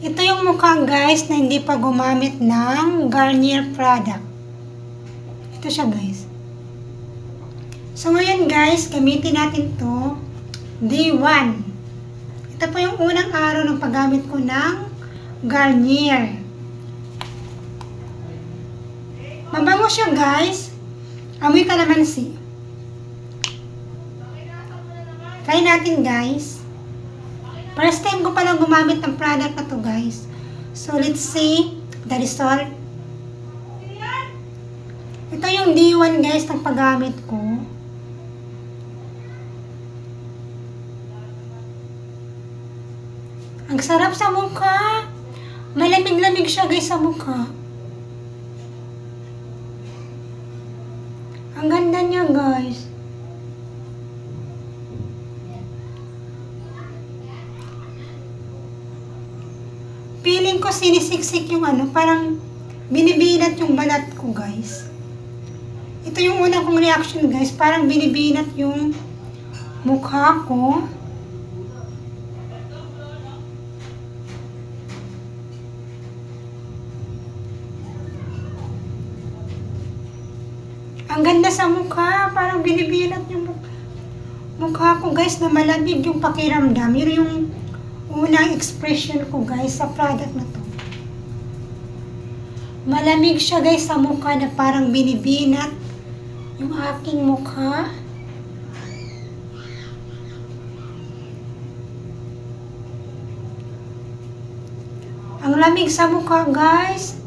Ito yung mukha guys na hindi pa gumamit ng Garnier product. Ito siya guys. So ngayon guys, gamitin natin to day 1. Ito po yung unang araw ng paggamit ko ng Garnier. Mabango siya guys. Amoy kalamansi. Try natin guys. First time ko palang gumamit ng product na to guys. So let's see the result. Ito yung D1 guys ng paggamit ko. Ang sarap sa mukha. Malamig-lamig siya guys sa mukha. Ang ganda niya guys. Feeling ko sinisiksik yung parang binibinat yung balat ko guys. Ito yung unang kong reaction guys, parang binibinat yung mukha ko. Ang ganda sa mukha, parang binibinat yung mukha ko guys na malamig yung pakiramdam. Yun yung unang expression ko guys sa product na to. Malamig siya guys sa mukha na parang binibinat yung aking mukha. Ang lamig sa mukha guys.